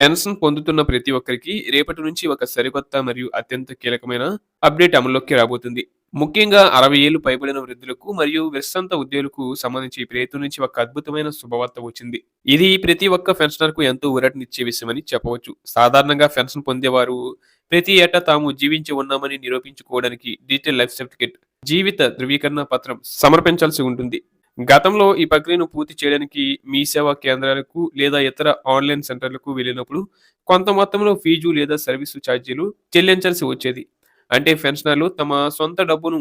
Pension పొందుతున్న ప్రతి ఒక్కరికి రేపటి నుంచి ఒక సరికొత్త మరియు అత్యంత కీలకమైన అప్డేట్ అమల్లోకి రాబోతుంది. ముఖ్యంగా 60 ఏళ్లు పైబడిన వృద్ధులకు మరియు విశ్రాంత ఉద్యోగులకు సంబంధించి ప్రభుత్వం నుంచి ఒక అద్భుతమైన శుభవార్త వచ్చింది. ఇది ప్రతి ఒక్క పెన్షనర్‌కు ఎంతో ఊరటనిచ్చే విషయమని చెప్పవచ్చు. సాధారణంగా పెన్షన్ పొందేవారు ప్రతి ఏటా తాము జీవించి ఉన్నామని నిరూపించుకోవడానికి డిజిటల్ లైఫ్ సర్టిఫికేట్, జీవిత ధృవీకరణ పత్రం సమర్పించాల్సి ఉంటుంది. గతంలో ఈ ప్రక్రియను పూర్తి చేయడానికి మీ సేవా కేంద్రాలకు లేదా ఇతర ఆన్‌లైన్ సెంటర్‌లకు వెళ్ళినప్పుడు కొంత మొత్తంలో ఫీజు లేదా సర్వీసు ఛార్జీలు చెల్లించాల్సి వచ్చేది. అంటే పెన్షనర్లు తమ సొంత డబ్బును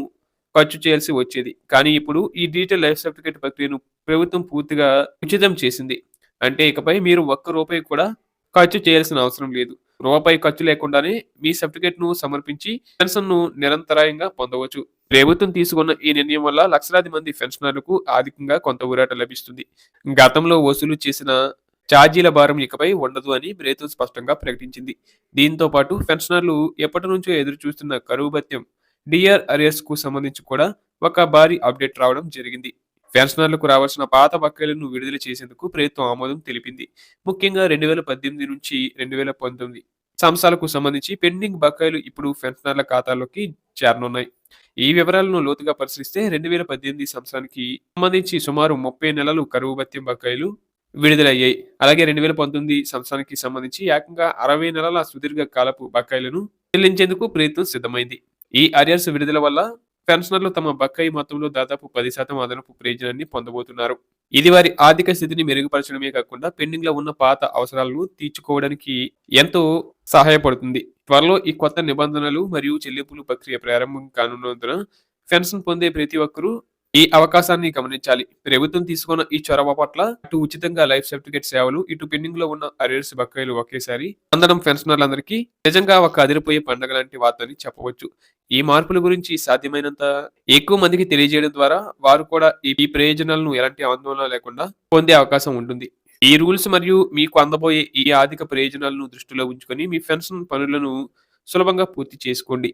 ఖర్చు చేయాల్సి వచ్చేది. కానీ ఇప్పుడు ఈ డిజిటల్ లైఫ్ సర్టిఫికేట్ ప్రక్రియను ప్రభుత్వం పూర్తిగా ఉచితం చేసింది. అంటే ఇకపై మీరు ఒక్క రూపాయి కూడా ఖర్చు చేయాల్సిన అవసరం లేదు. రూపాయి ఖర్చు లేకుండానే మీ సర్టిఫికేట్‌ను సమర్పించి పెన్షన్‌ను నిరంతరాయంగా పొందవచ్చు. ప్రభుత్వం తీసుకున్న ఈ నిర్ణయం వల్ల లక్షలాది మంది పెన్షనర్లకు ఆర్థికంగా కొంత ఊరట లభిస్తుంది. గతంలో వసూలు చేసిన ఛార్జీల భారం ఇకపై ఉండదు అని ప్రభుత్వం స్పష్టంగా ప్రకటించింది. దీంతో పాటు పెన్షనర్లు ఎప్పటినుంచో ఎదురు చూస్తున్న కరువు భత్యం, డీఆర్ అరియర్స్‌కు సంబంధించి కూడా ఒక భారీ అప్డేట్ రావడం జరిగింది. పెన్షనర్లకు రావాల్సిన పాత బకాయిలను విడుదల చేసేందుకు ప్రభుత్వం ఆమోదం తెలిపింది. ముఖ్యంగా 2018 నుంచి 2019 సంవత్సరాలకు సంబంధించి పెండింగ్ బకాయిలు ఇప్పుడు పెన్షనర్ల ఖాతాల్లోకి చేరనున్నాయి. ఈ వివరాలను లోతుగా పరిశీలిస్తే 2018 సంవత్సరానికి సంబంధించి సుమారు 30 నెలలు కరువు భత్యం బకాయిలు విడుదలయ్యాయి. అలాగే 2019 సంవత్సరానికి సంబంధించి ఏకంగా 60 నెలల సుదీర్ఘ కాలపు బకాయిలను చెల్లించేందుకు ప్రభుత్వం సిద్ధమైంది. ఈ అరియర్స్ విడుదల వల్ల పెన్షనర్లు తమ బకాయి మొత్తంలో దాదాపు 10% అదనపు ప్రయోజనాన్ని పొందబోతున్నారు. ఇది వారి ఆర్థిక స్థితిని మెరుగుపరచడమే కాకుండా పెండింగ్‌లో ఉన్న పాత అవసరాలను తీర్చుకోవడానికి ఎంతో సహాయపడుతుంది. త్వరలో ఈ కొత్త నిబంధనలు మరియు చెల్లింపుల ప్రక్రియ ప్రారంభం కానున్నందున పెన్షన్ పొందే ప్రతి ఒక్కరూ ఈ అవకాశాన్ని గమనించాలి. ప్రభుత్వం తీసుకున్న ఈ చొరవ పట్ల అటు ఉచితంగా లైఫ్ సర్టిఫికేట్ సేవలు, ఇటు పెండింగ్‌లో ఉన్న అరియర్స్ బకాయిలు ఒకేసారి అందడం పెన్షనర్లందరికీ నిజంగా ఒక అదిరిపోయే పండగ లాంటి వార్త అని చెప్పవచ్చు. ఈ మార్పుల గురించి సాధ్యమైనంత ఎక్కువ మందికి తెలియజేయడం ద్వారా వారు కూడా ఈ ప్రయోజనాలను ఎలాంటి ఆందోళన లేకుండా పొందే అవకాశం ఉంటుంది. ఈ రూల్స్ మరియు మీకు అందబోయే ఈ ఆర్థిక ప్రయోజనాలను దృష్టిలో ఉంచుకొని మీ పెన్షన్ పనులను సులభంగా పూర్తి చేసుకోండి.